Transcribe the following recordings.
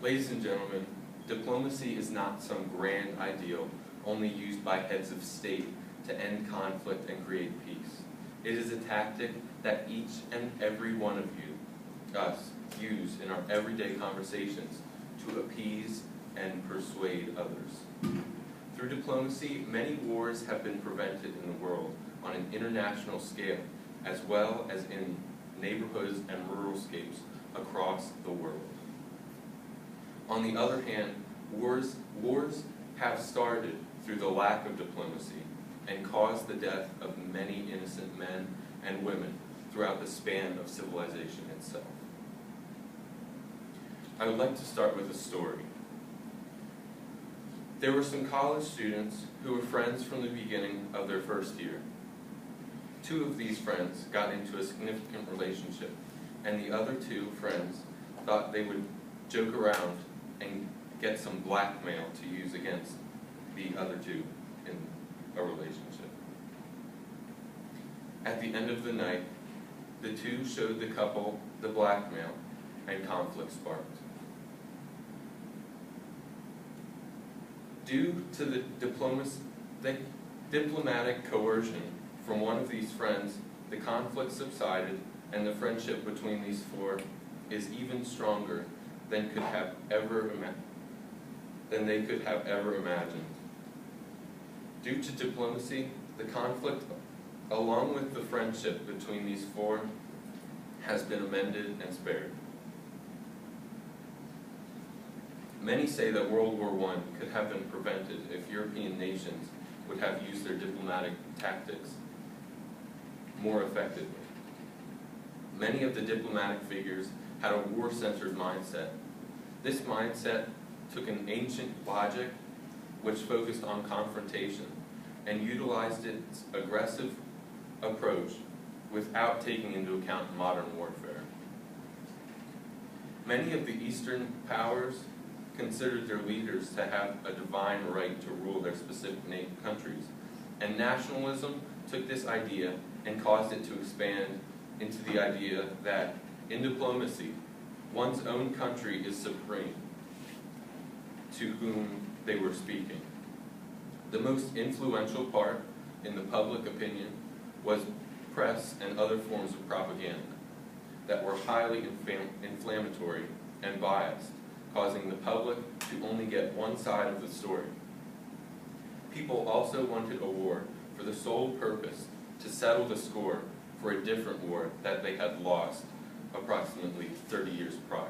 Ladies and gentlemen, diplomacy is not some grand ideal only used by heads of state to end conflict and create peace. It is a tactic that each and every one of us use in our everyday conversations to appease and persuade others. Through diplomacy, many wars have been prevented in the world on an international scale, as well as in neighborhoods and rural scapes across the world. On the other hand, wars have started through the lack of diplomacy and caused the death of many innocent men and women throughout the span of civilization itself. I would like to start with a story. There were some college students who were friends from the beginning of their first year. Two of these friends got into a significant relationship, and the other two friends thought they would joke around and get some blackmail to use against the other two in a relationship. At the end of the night, the two showed the couple the blackmail, and conflict sparked. Due to the diplomatic coercion from one of these friends, the conflict subsided, and the friendship between these four is even stronger than they could have ever imagined. Due to diplomacy, the conflict, along with the friendship between these four, has been amended and spared. Many say that World War I could have been prevented if European nations would have used their diplomatic tactics more effectively. Many of the diplomatic figures had a war-centered mindset. This mindset took an ancient logic which focused on confrontation and utilized its aggressive approach without taking into account modern warfare. Many of the Eastern powers considered their leaders to have a divine right to rule their specific countries, and nationalism took this idea and caused it to expand into the idea that, in diplomacy, one's own country is supreme to whom they were speaking. The most influential part in the public opinion was press and other forms of propaganda that were highly inflammatory and biased, causing the public to only get one side of the story. People also wanted a war for the sole purpose to settle the score for a different war that they had lost approximately 30 years prior.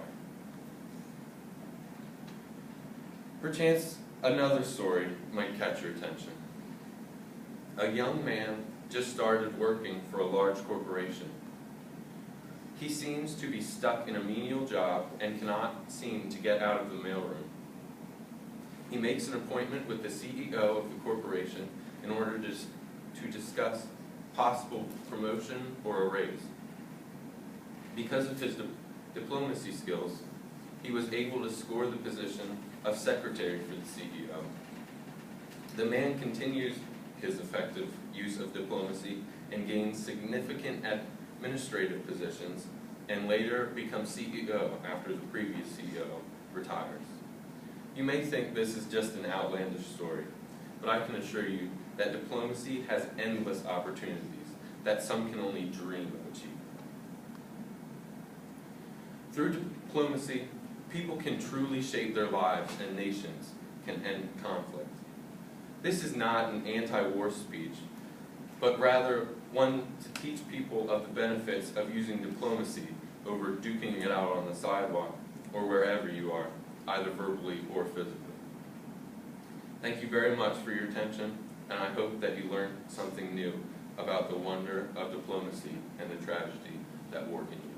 Perchance another story might catch your attention. A young man just started working for a large corporation. He seems to be stuck in a menial job and cannot seem to get out of the mailroom. He makes an appointment with the CEO of the corporation in order to discuss possible promotion or a raise. Because of his diplomacy skills, he was able to score the position of secretary for the CEO. The man continues his effective use of diplomacy and gains significant administrative positions, and later becomes CEO after the previous CEO retires. You may think this is just an outlandish story, but I can assure you that diplomacy has endless opportunities that some can only dream of achieving. Through diplomacy, people can truly shape their lives, and nations can end conflict. This is not an anti-war speech, but rather one to teach people of the benefits of using diplomacy over duking it out on the sidewalk or wherever you are, either verbally or physically. Thank you very much for your attention, and I hope that you learned something new about the wonder of diplomacy and the tragedy that war can do.